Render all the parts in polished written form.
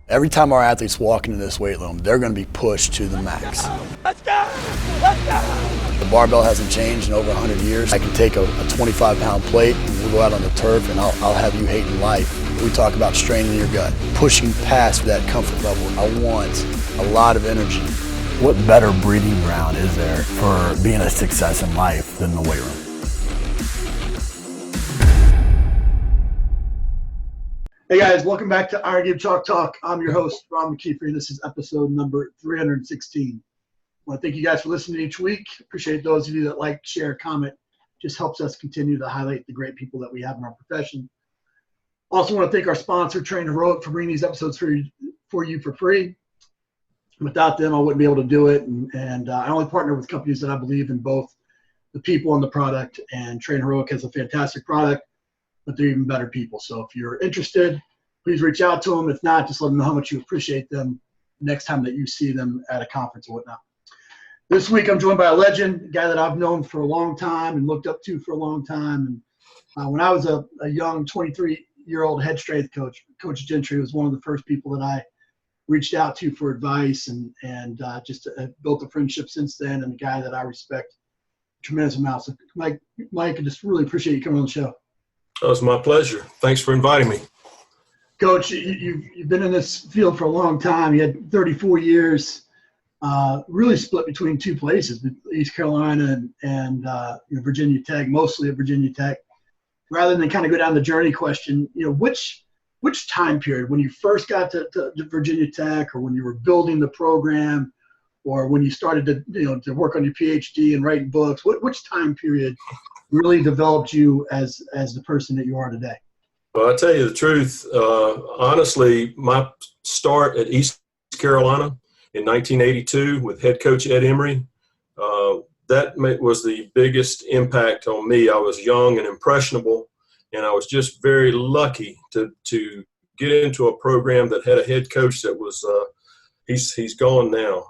Every time our athletes walk into this weight room, they're going to be pushed to the max. Let's go! Let's go! The barbell hasn't changed in over 100 years. I can take a 25-pound plate and we'll go out on the turf and I'll have you hating life. We talk about straining your gut, pushing past that comfort level. I want a lot of energy. What better breeding ground is there for being a success in life than the weight room? Hey guys, welcome back to Iron Game Chalk Talk. I'm your host, Ron McKeefer. This is episode number 316. I want to thank you guys for listening each week. Appreciate those of you that like, share, comment. Just helps us continue to highlight the great people that we have in our profession. Also want to thank our sponsor, Train Heroic, for bringing these episodes for you for free. Without them, I wouldn't be able to do it. And I only partner with companies that I believe in both the people and the product. And Train Heroic has a fantastic product, but they're even better people. So if you're interested, please reach out to them. If not, just let them know how much you appreciate them next time that you see them at a conference or whatnot. This week, I'm joined by a legend, a guy that I've known for a long time and looked up to for a long time. And when I was a young 23-year-old head strength coach, Coach Gentry was one of the first people that I reached out to for advice and just built a friendship since then, and a guy that I respect a tremendous amount. So Mike, I just really appreciate you coming on the show. Oh, it's my pleasure. Thanks for inviting me. Coach, you've been in this field for a long time. You had 34 years, really split between two places, East Carolina and Virginia Tech, mostly at Virginia Tech. Rather than kind of go down the journey question, which time period, when you first got to Virginia Tech, or when you were building the program, or when you started to work on your PhD and writing books, which time period really developed you as the person that you are today? Well, I'll tell you the truth. Honestly, my start at East Carolina in 1982 with head coach Ed Emery, that was the biggest impact on me. I was young and impressionable, and I was just very lucky to get into a program that had a head coach that was he's gone now,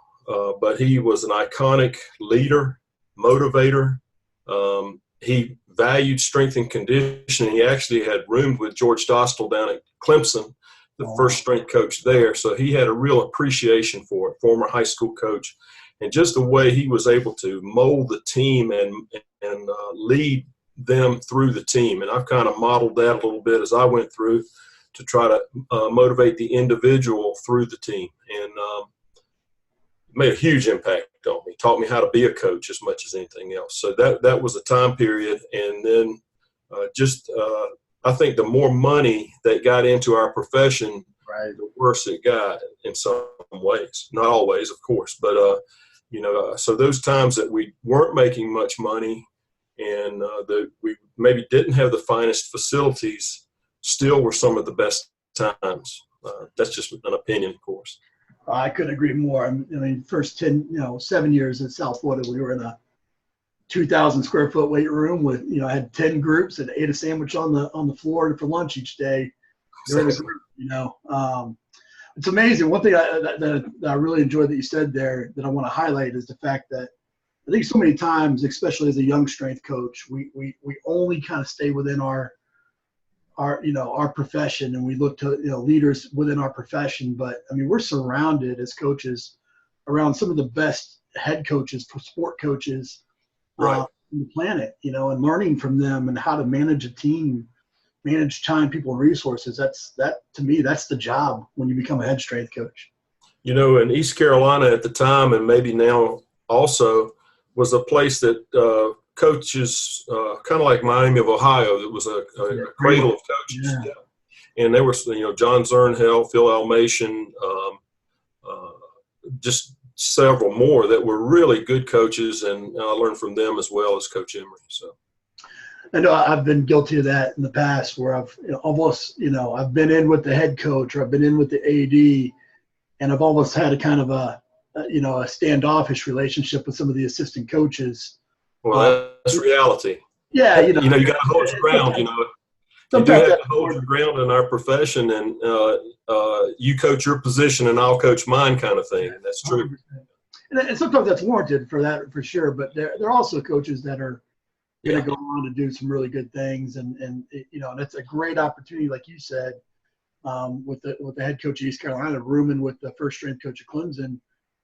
but he was an iconic leader, motivator. He valued strength and conditioning. He actually had roomed with George Dostal down at Clemson, the first strength coach there. So he had a real appreciation for it, former high school coach. And just the way he was able to mold the team and lead them through the team. And I've kind of modeled that a little bit as I went through to try to motivate the individual through the team. And made a huge impact on me, taught me how to be a coach as much as anything else. So that was a time period. And then I think the more money that got into our profession, right, the worse it got in some ways. Not always, of course, but so those times that we weren't making much money and that we maybe didn't have the finest facilities still were some of the best times. That's just an opinion, of course. I couldn't agree more. I mean, first 7 years at South Florida, we were in a 2,000 square foot weight room with, I had 10 groups and ate a sandwich on the floor for lunch each day. During the group, it's amazing. One thing that I really enjoyed that you said there that I want to highlight is the fact that I think so many times, especially as a young strength coach, we only kind of stay within our profession, and we look to leaders within our profession. But I mean, we're surrounded as coaches around some of the best head coaches, sport coaches, right, on the planet. And learning from them and how to manage a team, manage time, people, and resources. To me, that's the job when you become a head strength coach. In East Carolina at the time, and maybe now also, was a place that coaches, kind of like Miami of Ohio, it was a cradle of coaches. Yeah. And there was, John Zernhell, Phil Almation, just several more that were really good coaches, and I learned from them as well as Coach Emery. So I know I've been guilty of that in the past, where I've I've been in with the head coach, or I've been in with the AD, and I've almost had a kind of a standoffish relationship with some of the assistant coaches. Well, that's reality. Yeah, you got to hold your ground. You do have to hold your ground in our profession, and you coach your position, and I'll coach mine, kind of thing. That's true. And sometimes that's warranted for sure. But there are also coaches that are going to go on to do some really good things, and it's a great opportunity, like you said, with the head coach of East Carolina, rooming with the first strength coach of Clemson,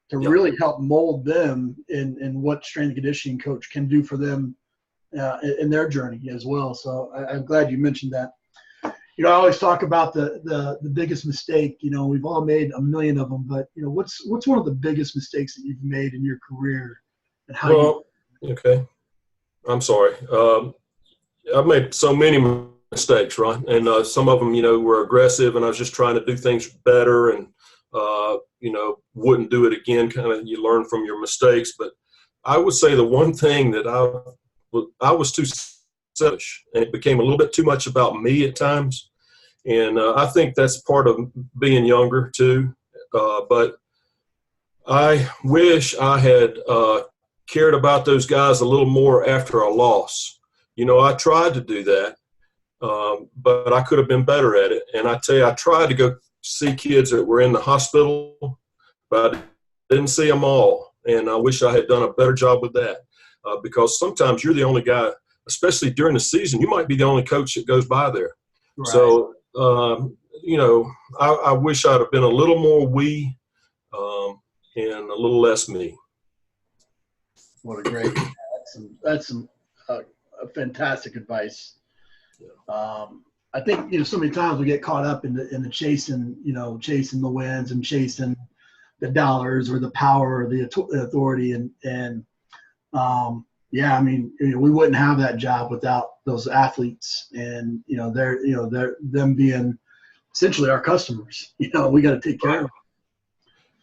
to Yep. really help mold them in what strength and conditioning coach can do for them in their journey as well. So I'm glad you mentioned that. I always talk about the biggest mistake. We've all made a million of them, but what's one of the biggest mistakes that you've made in your career, and how Okay. I'm sorry. I've made so many mistakes, right? And some of them, were aggressive, and I was just trying to do things better, and wouldn't do it again. Kind of, you learn from your mistakes. But I would say the one thing that I was too selfish, and it became a little bit too much about me at times. And I think that's part of being younger too. But I wish I had cared about those guys a little more after a loss. I tried to do that, but I could have been better at it. And I tell you, I tried to go see kids that were in the hospital, but I didn't see them all. And I wish I had done a better job with that, because sometimes you're the only guy, especially during the season, you might be the only coach that goes by there. Right. So, I wish I'd have been a little more we and a little less me. What a great that's some fantastic advice. Yeah. I think so many times we get caught up in the chasing the wins and chasing the dollars or the power or the authority and yeah, I mean, we wouldn't have that job without those athletes, and they're them being essentially our customers. We got to take care of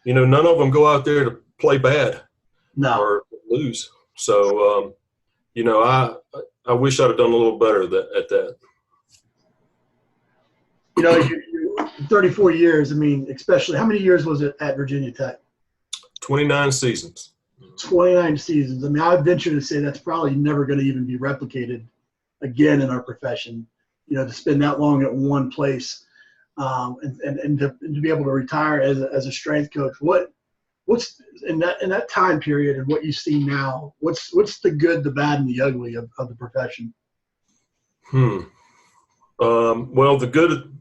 them. None of them go out there to play bad or lose. So, I wish I'd have done a little better at that. You 34 years. I mean, especially how many years was it at Virginia Tech? 29 seasons. 29 seasons. I mean, I would venture to say that's probably never going to even be replicated again in our profession. To spend that long at one place, and to be able to retire as a strength coach. What's in that time period and what you see now? What's the good, the bad, and the ugly of the profession? Well, the good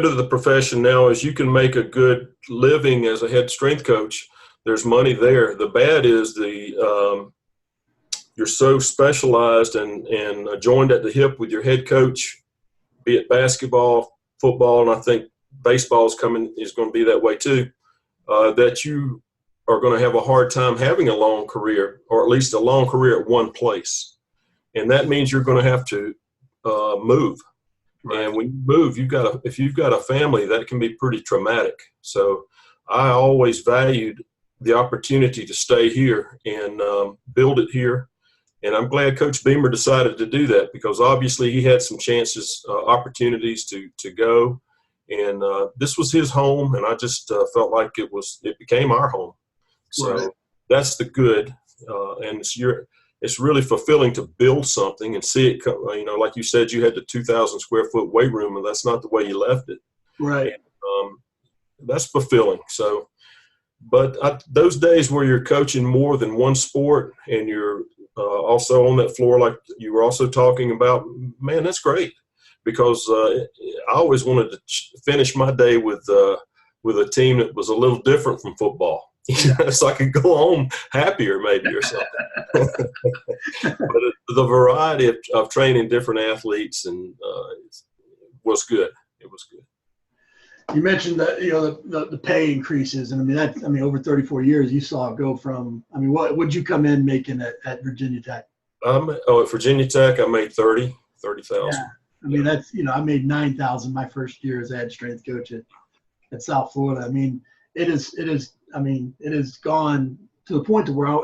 of the profession now is you can make a good living as a head strength coach. There's money there. The bad is you're so specialized and joined at the hip with your head coach, be it basketball, football, and I think baseball is going to be that way too, that you are going to have a hard time having a long career, or at least a long career at one place. And that means you're going to have to move. Right. And when you move, if you've got a family, that can be pretty traumatic. So I always valued the opportunity to stay here and build it here. And I'm glad Coach Beamer decided to do that, because obviously he had some chances, opportunities to go. And this was his home, and I just felt like it became our home. So right. That's the good. And it's really fulfilling to build something and see it, like you said, you had the 2,000 square foot weight room, and that's not the way you left it. Right. And, that's fulfilling. So, but those days where you're coaching more than one sport and you're also on that floor, like you were also talking about, man, that's great, because I always wanted to finish my day with a team that was a little different from football. So I could go home happier maybe or something. But the variety of training different athletes was good. It was good. You mentioned that the pay increases, and I mean over 34 years you saw it go from. I mean, what would you come in making at Virginia Tech? At Virginia Tech, I made $30,000. Yeah, I mean that's I made $9,000 my first year as a head strength coach at South Florida. I mean it has gone to the point to where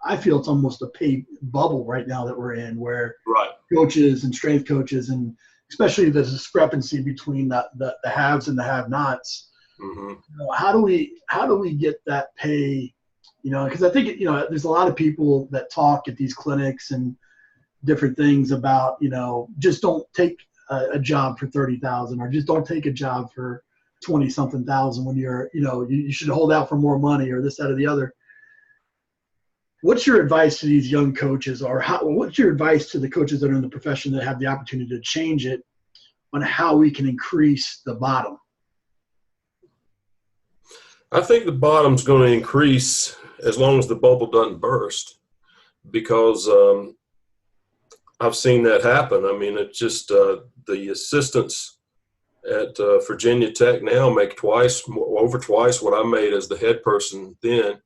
I feel it's almost a pay bubble right now that we're in, where right. Coaches and strength coaches, and especially the discrepancy between the haves and the have-nots. Mm-hmm. How do we get that pay? Because I think there's a lot of people that talk at these clinics and different things about just don't take a job for $30,000, or just don't take a job for 20-something thousand when you're you should hold out for more money, or this, that, or the other. What's your advice to these young coaches, or what's your advice to the coaches that are in the profession that have the opportunity to change it? on how we can increase the bottom? I think the bottom's going to increase as long as the bubble doesn't burst, because I've seen that happen. I mean, it's just the assistants at Virginia Tech now make over twice what I made as the head person then,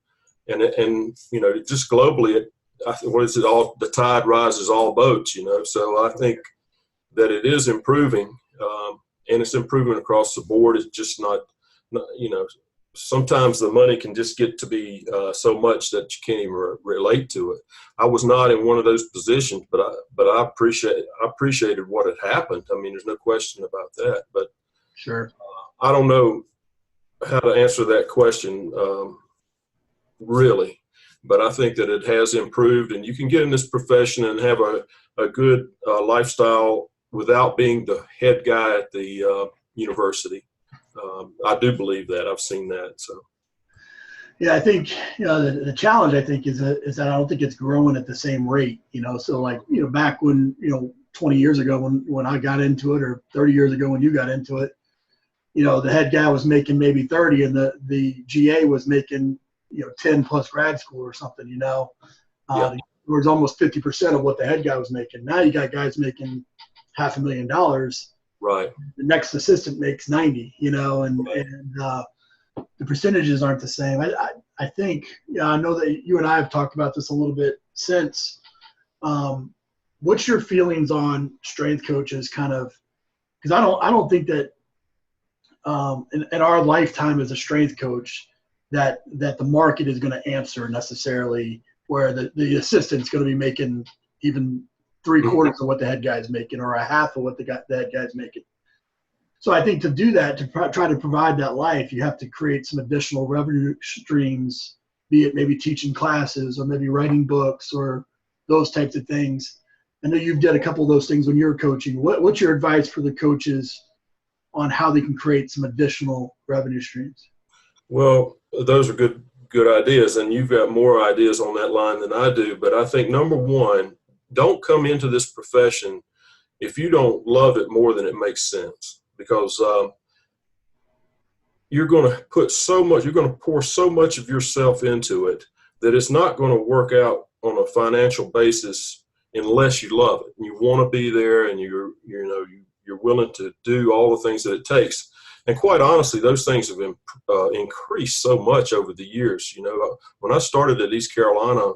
and you know, just globally, what is it? All the tide rises all boats. You know, so I think that it is improving, and it's improving across the board. It's just not you know. Sometimes the money can just get to be so much that you can't even relate to it. I was not in one of those positions, but I appreciated what had happened. I mean, there's no question about that. But Sure. I don't know how to answer that question really. But I think that it has improved, and you can get in this profession and have a good lifestyle without being the head guy at the university. I do believe that. I've seen that. So, Yeah, I think, you know, the challenge, I think, is that I don't think it's growing at the same rate, you know. So, like, you know, back when, you know, 20 years ago when I got into it, or 30 years ago when you got into it, you know, the head guy was making maybe 30, and the GA was making, you know, 10 plus grad school or something, you know. Yeah. It was almost 50% of what the head guy was making. Now you got guys making $500,000. right. The next assistant makes 90, you know, and the percentages aren't the same. I think, you know, I know that you and I have talked about this a little bit since. What's your feelings on strength coaches, kind of, because I don't think that in our lifetime as a strength coach that the market is going to answer necessarily, where the assistant's going to be making even 3/4 of what the head guy's making, or a half of what the head guy's making. So I think to do that, to try to provide that life, you have to create some additional revenue streams, be it maybe teaching classes or maybe writing books or those types of things. I know you've done a couple of those things when you're coaching. What's your advice for the coaches on how they can create some additional revenue streams? Well, those are good ideas, and you've got more ideas on that line than I do. But I think, number one, don't come into this profession if you don't love it more than it makes sense, because you're going to pour so much of yourself into it that it's not going to work out on a financial basis unless you love it and you want to be there, and you're willing to do all the things that it takes. And quite honestly, those things have increased so much over the years. You know, when I started at East Carolina,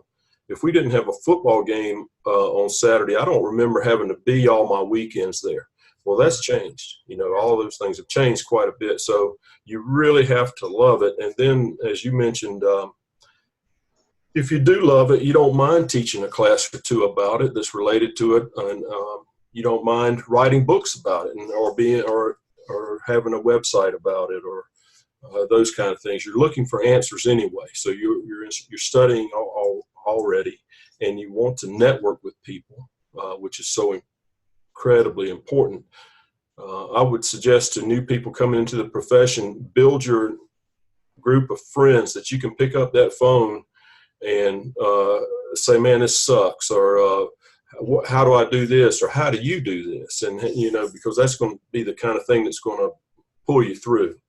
if we didn't have a football game on Saturday, I don't remember having to be all my weekends there. Well, that's changed. You know, all those things have changed quite a bit. So you really have to love it. And then, as you mentioned, if you do love it, you don't mind teaching a class or two about it that's related to it, and you don't mind writing books about it, or having a website about it, or those kind of things. You're looking for answers anyway. So you're studying already, and you want to network with people, which is so incredibly important. I would suggest to new people coming into the profession, build your group of friends that you can pick up that phone and say, man, this sucks, or how do I do this, or how do you do this? And, you know, because that's going to be the kind of thing that's going to pull you through.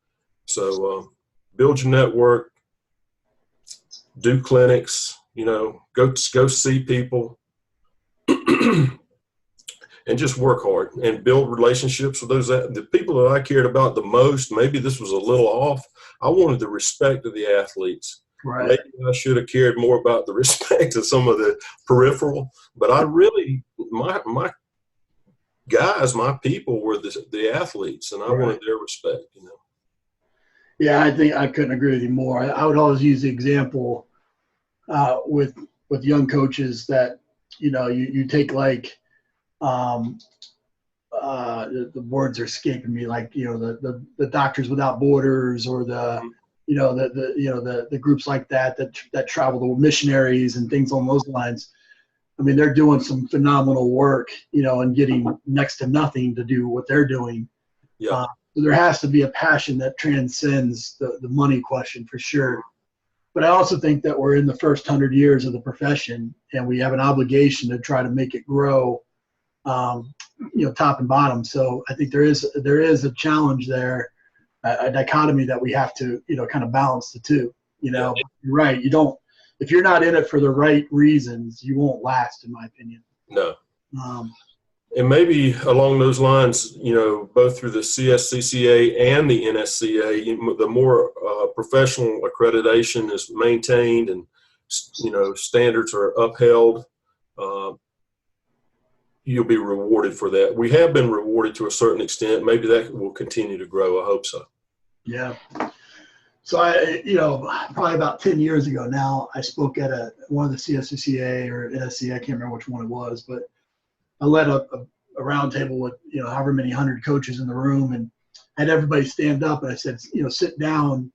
So build your network, do clinics, you know, go see people, and just work hard and build relationships with the people that I cared about the most. Maybe this was a little off. I wanted the respect of the athletes. Right. Maybe I should have cared more about the respect of some of the peripheral, but I really, my guys, my people were the athletes, and I wanted their respect, you know. Yeah, I think I couldn't agree with you more. I would always use the example with young coaches that, you know, you take, like, the words are escaping me, like, you know, the Doctors Without Borders, or you know, the groups like that travel, the missionaries and things along those lines. I mean, they're doing some phenomenal work, you know, and getting next to nothing to do what they're doing. Yeah. So there has to be a passion that transcends the money question, for sure. But I also think that we're in the first 100 years of the profession, and we have an obligation to try to make it grow. top and bottom. So I think there is a challenge there, a dichotomy that we have to, kind of balance the two. You're right. If you're not in it for the right reasons, you won't last, in my opinion. No. And maybe along those lines, both through the CSCCA and the NSCA, the more professional accreditation is maintained and, standards are upheld, you'll be rewarded for that. We have been rewarded to a certain extent. Maybe that will continue to grow. I hope so. Yeah. So probably about 10 years ago now, I spoke at one of the CSCCA or NSCA, I can't remember which one it was, but I led a round table with, however many 100 coaches in the room, and had everybody stand up, and I said, sit down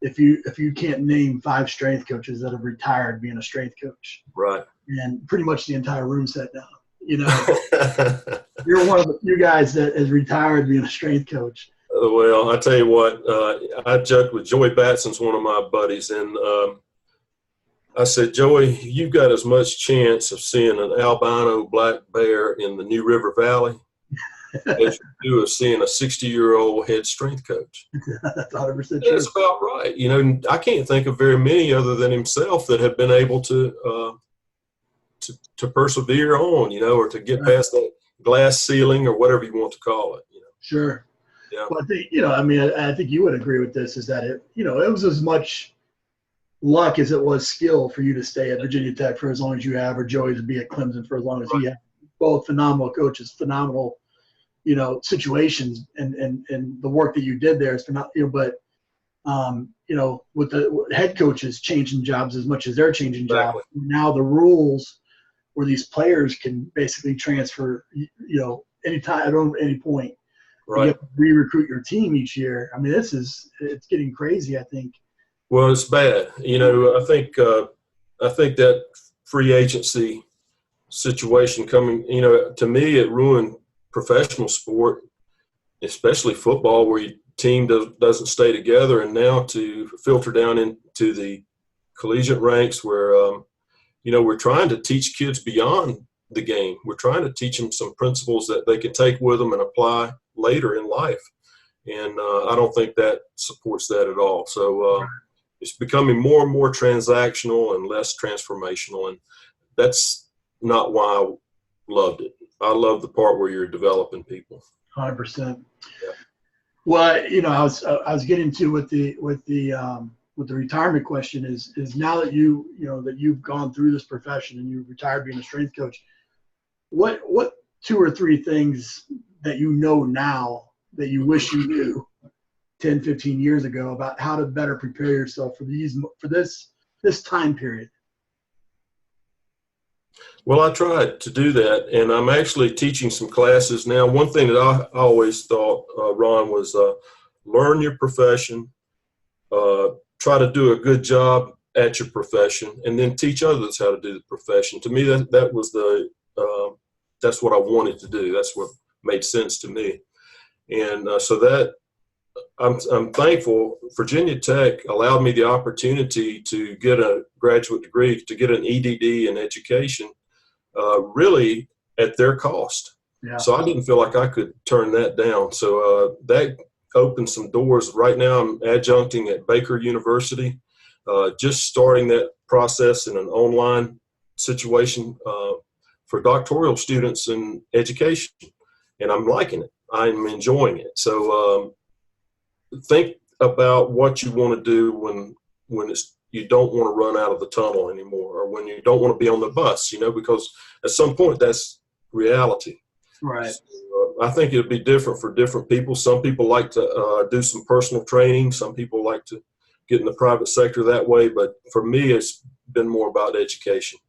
if you can't name 5 strength coaches that have retired being a strength coach. Right. And pretty much the entire room sat down. You're one of the few guys that has retired being a strength coach. Well, I tell you what, I joked with Joey Batson's one of my buddies, and I said, Joey, you've got as much chance of seeing an albino black bear in the New River Valley as you do of seeing a 60-year-old head strength coach. That's 100% true. That's about right. I can't think of very many other than himself that have been able to persevere on, or to get past that glass ceiling or whatever you want to call it. Sure. Yeah. Well, I think, I think you would agree with this, is that it was as much luck as it was skill for you to stay at Virginia Tech for as long as you have, or Joey to be at Clemson for as long as he had. Both phenomenal coaches, phenomenal, situations, and the work that you did there is phenomenal. But, with the head coaches changing jobs as much as they're changing jobs, now the rules where these players can basically transfer, anytime, at any point. Right. You have to re-recruit your team each year. I mean, it's getting crazy, I think. Well, it's bad. I think that free agency situation coming, to me, it ruined professional sport, especially football, where your team doesn't stay together. And now to filter down into the collegiate ranks where, we're trying to teach kids beyond the game. We're trying to teach them some principles that they can take with them and apply later in life. And I don't think that supports that at all. So it's becoming more and more transactional and less transformational. And that's not why I loved it. I love the part where you're developing people. 100%. Yeah. Well, I was getting to with the retirement question is now that that you've gone through this profession and you've retired being a strength coach, what 2 or 3 things that now that you wish you knew 10, 15 years ago about how to better prepare yourself for this time period? Well, I tried to do that, and I'm actually teaching some classes now. One thing that I always thought, Ron, was learn your profession, try to do a good job at your profession, and then teach others how to do the profession. To me, that was that's what I wanted to do. That's what made sense to me. And so that I'm thankful Virginia Tech allowed me the opportunity to get a graduate degree, to get an EDD in education, really at their cost. Yeah. So I didn't feel like I could turn that down. So that opened some doors. Right now I'm adjuncting at Baker University, just starting that process in an online situation for doctoral students in education. And I'm liking it. I'm enjoying it. So think about what you want to do when you don't want to run out of the tunnel anymore, or when you don't want to be on the bus, because at some point that's reality. Right. So, I think it'd be different for different people. Some people like to do some personal training. Some people like to get in the private sector that way. But for me, it's been more about education.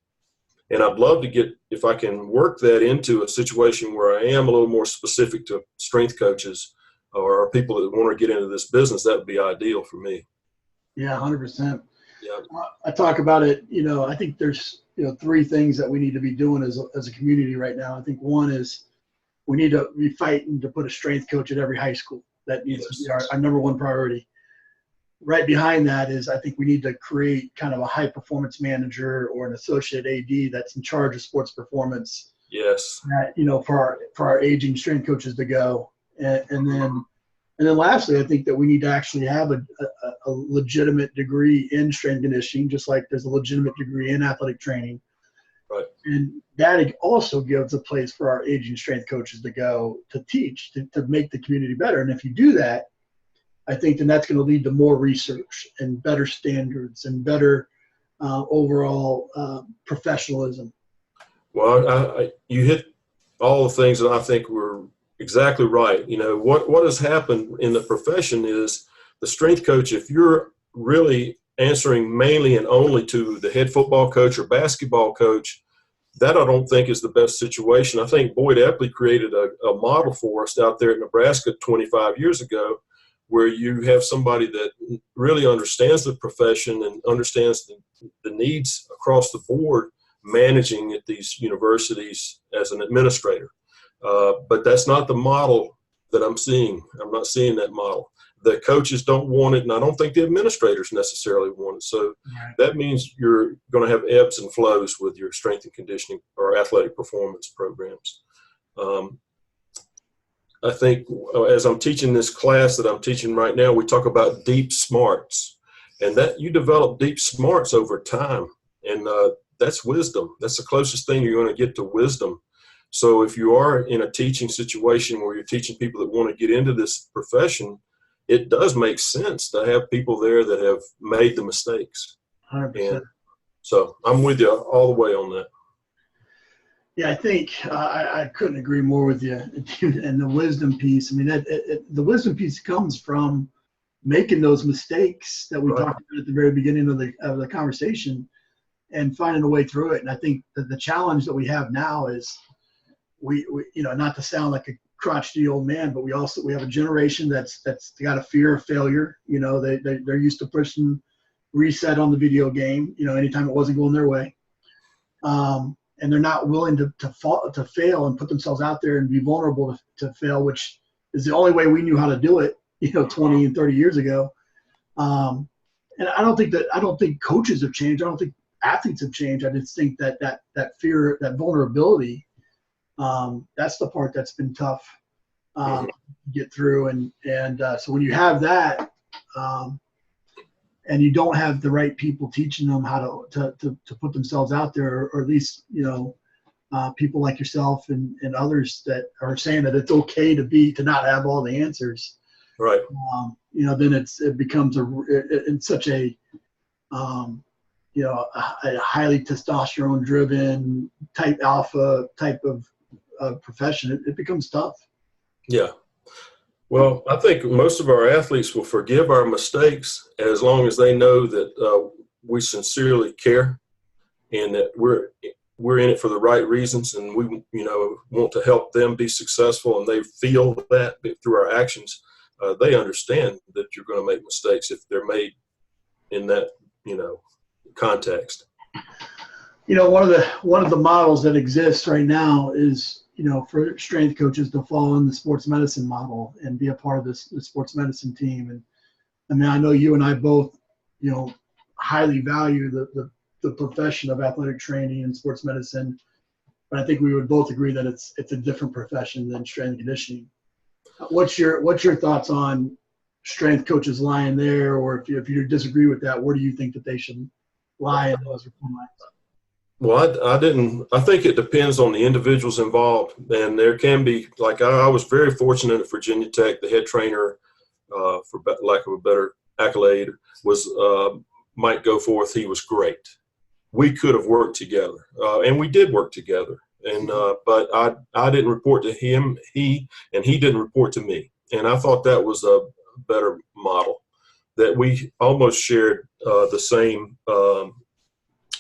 And I'd love to get, if I can work that into a situation where I am a little more specific to strength coaches or people that want to get into this business, that would be ideal for me. Yeah, 100%. Yeah. I talk about it, I think there's, 3 things that we need to be doing as a community right now. I think one is we need to be fighting to put a strength coach at every high school. That needs to be our number one priority. Right behind that is I think we need to create kind of a high performance manager or an associate AD that's in charge of sports performance Yes. For our aging strength coaches to go. And then lastly, I think that we need to actually have a legitimate degree in strength conditioning, just like there's a legitimate degree in athletic training. Right. And that also gives a place for our aging strength coaches to go to teach, to make the community better. And if you do that, I think then that's going to lead to more research and better standards and better overall professionalism. Well, you hit all the things that I think were exactly right. What has happened in the profession is the strength coach, if you're really answering mainly and only to the head football coach or basketball coach, that I don't think is the best situation. I think Boyd Epley created a model for us out there in Nebraska 25 years ago, where you have somebody that really understands the profession and understands the needs across the board managing at these universities as an administrator. But that's not the model that I'm seeing. I'm not seeing that model. The coaches don't want it, and I don't think the administrators necessarily want it. So that means you're going to have ebbs and flows with your strength and conditioning or athletic performance programs. I think as I'm teaching this class that I'm teaching right now, we talk about deep smarts, and that you develop deep smarts over time, and that's wisdom. That's the closest thing you're going to get to wisdom. So if you are in a teaching situation where you're teaching people that want to get into this profession, it does make sense to have people there that have made the mistakes. 100%. And so I'm with you all the way on that. Yeah, I think I couldn't agree more with you. And the wisdom piece, I mean, the wisdom piece comes from making those mistakes that we talked about at the very beginning of the conversation and finding a way through it. And I think that the challenge that we have now is we not to sound like a crotchety old man, but we have a generation that's got a fear of failure. They're used to pushing reset on the video game, anytime it wasn't going their way. And they're not willing to fail and put themselves out there and be vulnerable to fail, which is the only way we knew how to do it, 20 and 30 years ago. And I don't think coaches have changed. I don't think athletes have changed. I just think that fear, that vulnerability, that's the part that's been tough to get through. And so when you have that, and you don't have the right people teaching them how to put themselves out there, or at least, people like yourself and others that are saying that it's okay to not have all the answers. Right. Then it becomes it's such a highly testosterone driven type alpha type of profession. It becomes tough. Yeah. Well, I think most of our athletes will forgive our mistakes as long as they know that we sincerely care and that we're in it for the right reasons, and we want to help them be successful, and they feel that through our actions. They understand that you're going to make mistakes if they're made in that context. One of the models that exists right now is for strength coaches to follow in the sports medicine model and be a part of the sports medicine team. And I mean, I know you and I both, highly value the profession of athletic training and sports medicine, but I think we would both agree that it's a different profession than strength and conditioning. What's your thoughts on strength coaches lying there, or if you disagree with that, where do you think that they should lie in those reform lines? Well, I think it depends on the individuals involved. And there can be, like I was very fortunate at Virginia Tech, the head trainer, for lack of a better accolade, was Mike Goforth. He was great. We could have worked together, and we did work together. And but I didn't report to him, he didn't report to me. And I thought that was a better model, that we almost shared the same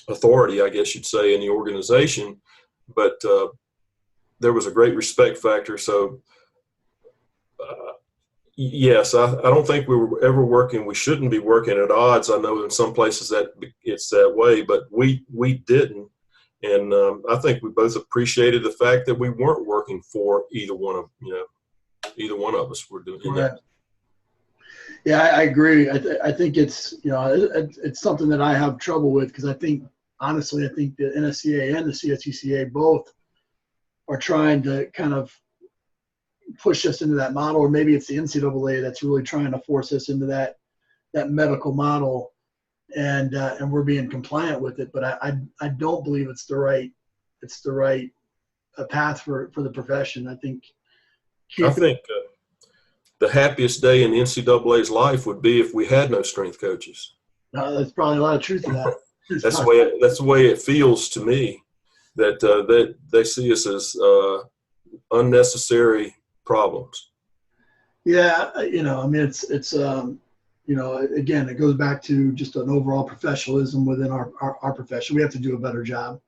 authority, I guess you'd say, in the organization, but there was a great respect factor. So yes, I don't think we were ever working. We shouldn't be working at odds. I know in some places that it's that way, but we didn't. And I think we both appreciated the fact that we weren't working for either one of us were doing that. Yeah, I agree. I think it's it's something that I have trouble with, because honestly, I think the NSCA and the CSCCA both are trying to kind of push us into that model, or maybe it's the NCAA that's really trying to force us into that medical model, and we're being compliant with it. But I don't believe it's the right path for the profession. I think the happiest day in the NCAA's life would be if we had no strength coaches. There's probably a lot of truth to that. That's the way it feels to me, that they see us as unnecessary problems. Yeah, I mean, it's again, it goes back to just an overall professionalism within our profession. We have to do a better job.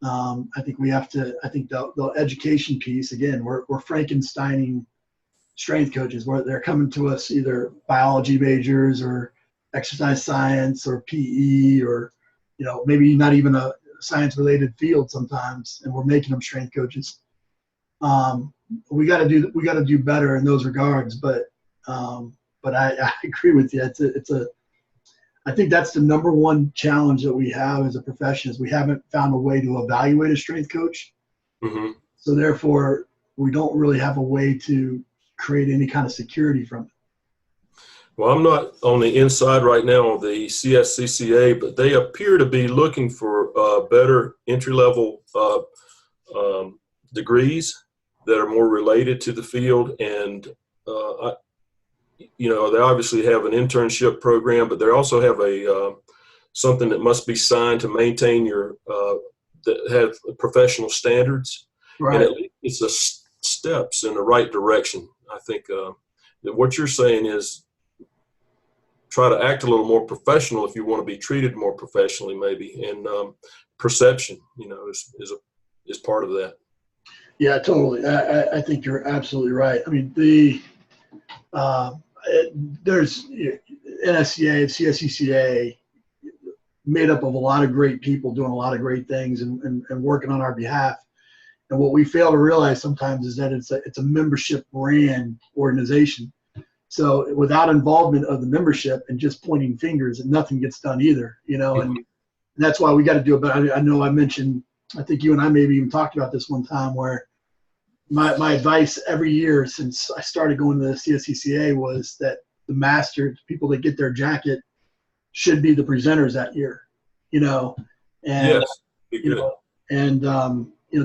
I think the education piece, again, we're Frankensteining strength coaches, where they're coming to us either biology majors or exercise science or PE, or, maybe not even a science related field sometimes, and we're making them strength coaches. We got to do better in those regards, but I agree with you. I think that's the number one challenge that we have as a profession, is we haven't found a way to evaluate a strength coach. Mm-hmm. So therefore, we don't really have a way to create any kind of security from it. Well, I'm not on the inside right now of the CSCCA, but they appear to be looking for better entry-level degrees that are more related to the field. And, they obviously have an internship program, but they also have something that must be signed to maintain that have professional standards. Right. And at least it's steps in the right direction. I think that what you're saying is try to act a little more professional if you want to be treated more professionally, maybe. And perception, is part of that. Yeah, totally. I think you're absolutely right. I mean, there's NSCA, CSCCA, made up of a lot of great people doing a lot of great things and working on our behalf. And what we fail to realize sometimes is that it's a membership ran organization. So without involvement of the membership and just pointing fingers, nothing gets done either, and that's why we got to do it. But I know I mentioned, I think you and I maybe even talked about this one time, where my advice every year since I started going to the CSCCA was that the masters, people that get their jacket, should be the presenters that year, and yes, be good.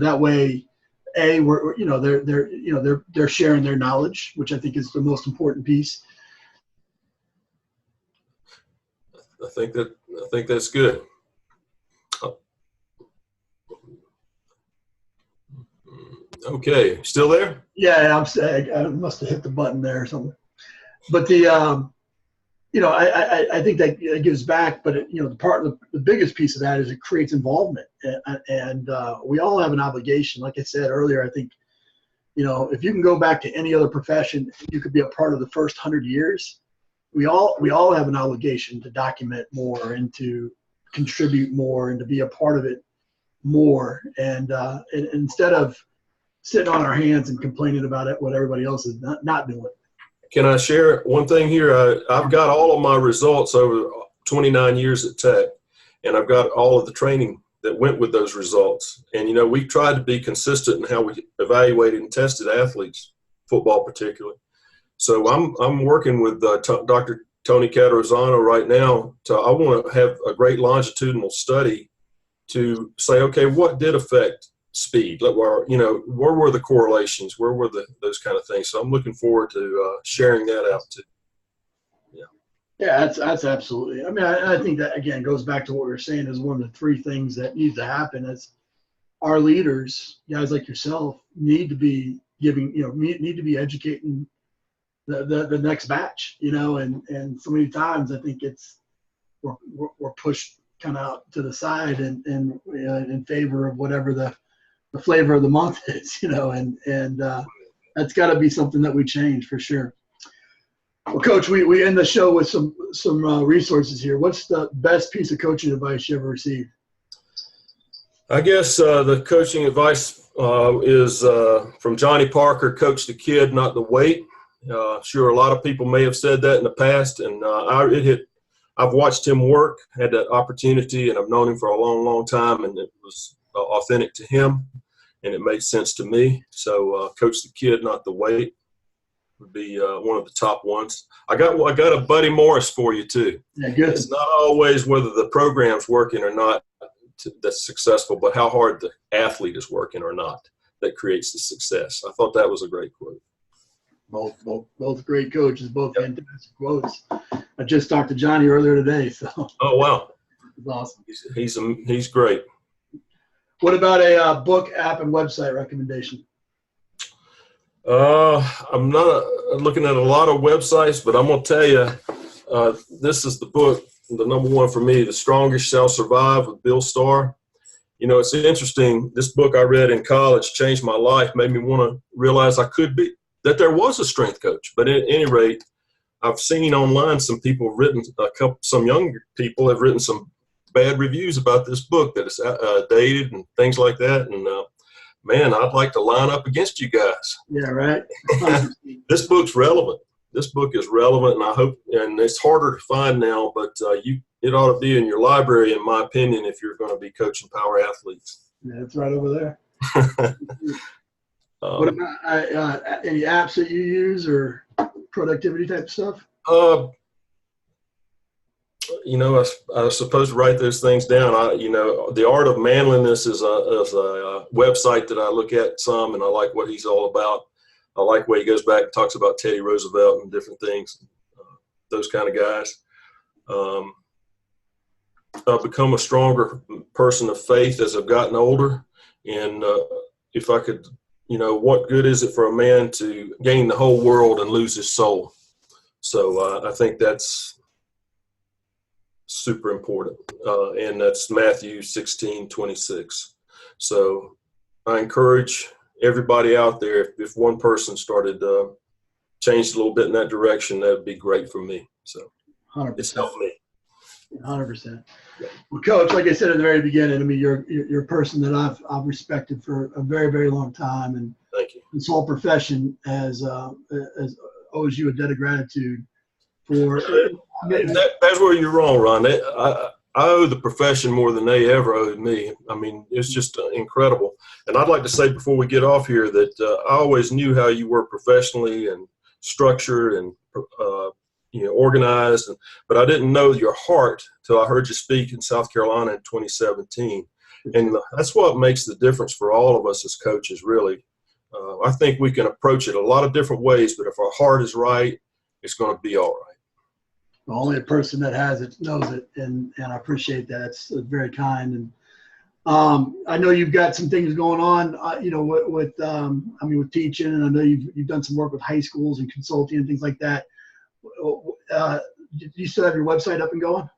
That way, they're sharing their knowledge, which I think is the most important piece. I think that's good. Okay, still there? Yeah, I must have hit the button there or something. But I think that it gives back. But the biggest piece of that is it creates involvement, and we all have an obligation. Like I said earlier, I think if you can go back to any other profession, you could be a part of the first 100 years. We all have an obligation to document more and to contribute more and to be a part of it more. And instead of sitting on our hands and complaining about it, what everybody else is not doing. Can I share one thing here? I've got all of my results over 29 years at Tech, and I've got all of the training that went with those results. And, we tried to be consistent in how we evaluated and tested athletes, football particularly. So I'm working with Dr. Tony Catarozano right now. I want to have a great longitudinal study to say, okay, what did affect speed? Where were the correlations? Where were those kind of things? So I'm looking forward to sharing that out too. Yeah, that's absolutely. I mean, I think that again goes back to what we were saying is one of the three things that needs to happen is our leaders, guys like yourself, need to be need to be educating the next batch, and so many times I think we're pushed kind of out to the side and in favor of whatever the flavor of the month is, and that's got to be something that we change for sure. Well, Coach, we end the show with some resources here. What's the best piece of coaching advice you ever received? I guess the coaching advice is from Johnny Parker: coach the kid, not the weight. Sure, a lot of people may have said that in the past, and I've watched him work, had that opportunity, and I've known him for a long, long time, and it was authentic to him. and it made sense to me. So coach the kid, not the weight, would be one of the top ones. I got a Buddy Morris for you too. Yeah, good. It's not always whether the program's working or not that's successful, but how hard the athlete is working or not that creates the success. I thought that was a great quote. Both great coaches, both fantastic quotes. I just talked to Johnny earlier today, so. Oh wow, it's awesome. He's great. What about a book, app, and website recommendation? I'm not looking at a lot of websites, but I'm going to tell you, this is the book, the number one for me, The Strongest Shall Survive with Bill Starr. You know, it's interesting. This book I read in college changed my life, made me want to realize that there was a strength coach. But at any rate, I've seen online some people have written, some younger people have written some bad reviews about this book, that it's dated and things like that. And man, I'd like to line up against you guys. Yeah, right. This book's relevant. This book is relevant, and I hope, and it's harder to find now, but it ought to be in your library, in my opinion, if you're going to be coaching power athletes. Yeah, it's right over there. What about any apps that you use or productivity type stuff? You know, I was supposed to write those things down. The Art of Manliness is a website that I look at some, and I like what he's all about. I like where he goes back and talks about Teddy Roosevelt and different things, those kind of guys. I've become a stronger person of faith as I've gotten older. And if I could, what good is it for a man to gain the whole world and lose his soul? So I think that's super important. And that's Matthew 16:26. So I encourage everybody out there, if one person started changed a little bit in that direction, that would be great for me. So 100%. It's helped me. 100%. Well, Coach, like I said at the very beginning, I mean, you're a person that I've respected for a very, very long time, and thank you. This whole profession has owes you a debt of gratitude for. That's where you're wrong, Ron. I owe the profession more than they ever owed me. I mean, it's just incredible. And I'd like to say before we get off here that I always knew how you were professionally and structured and organized, but I didn't know your heart till I heard you speak in South Carolina in 2017. And that's what makes the difference for all of us as coaches, really. I think we can approach it a lot of different ways, but if our heart is right, it's going to be all right. Only a person that has it knows it, and I appreciate that. It's very kind. And I know you've got some things going on, with teaching, and I know you've done some work with high schools and consulting and things like that. Do you still have your website up and going?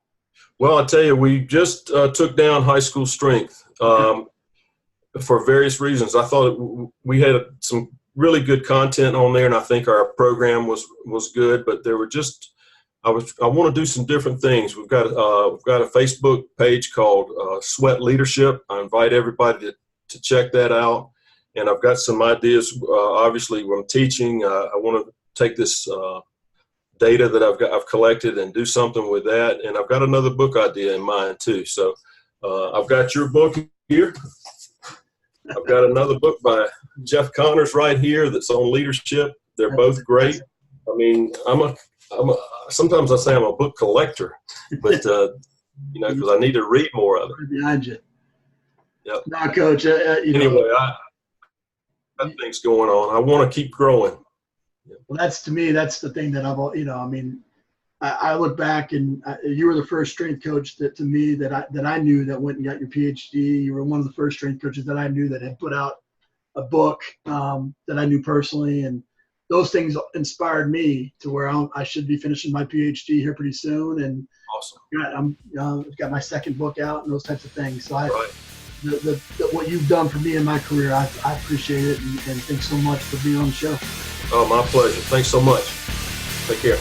Well, I tell you, we just took down High School Strength for various reasons. I thought we had some really good content on there, and I think our program was good, but there were just I want to do some different things. We've got a Facebook page called Sweat Leadership. I invite everybody to check that out, and I've got some ideas. Obviously, when I'm teaching, I want to take this data that I've collected and do something with that. And I've got another book idea in mind too. So I've got your book here. I've got another book by Jeff Connors right here that's on leadership. They're both great. I mean, sometimes I say I'm a book collector, but because I need to read more of it. Behind you. Yep. Now, Coach. Anyway, I got things going on. I want to keep growing. Well, that's the thing that I look back, and you were the first strength coach that I knew that went and got your PhD. You were one of the first strength coaches that I knew that had put out a book that I knew personally, and those things inspired me to where I should be finishing my PhD here pretty soon. And awesome. I've got my second book out and those types of things. So what you've done for me in my career, I appreciate it, and thanks so much for being on the show. Oh, my pleasure. Thanks so much. Take care.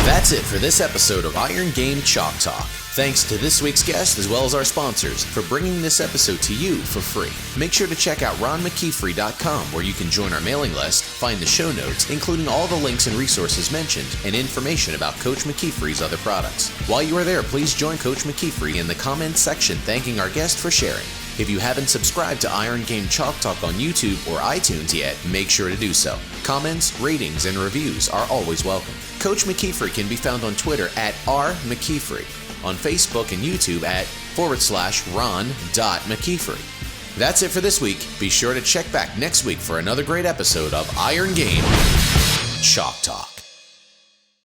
That's it for this episode of Iron Game Chalk Talk. Thanks to this week's guest as well as our sponsors for bringing this episode to you for free. Make sure to check out ronmckeefery.com, where you can join our mailing list, find the show notes, including all the links and resources mentioned, and information about Coach McKeefery's other products. While you are there, please join Coach McKeefery in the comments section thanking our guest for sharing. If you haven't subscribed to Iron Game Chalk Talk on YouTube or iTunes yet, make sure to do so. Comments, ratings, and reviews are always welcome. Coach McKeefrey can be found on Twitter at @RMcKeefrey, on Facebook and YouTube at /Ron.McKeefrey. That's it for this week. Be sure to check back next week for another great episode of Iron Game Chalk Talk.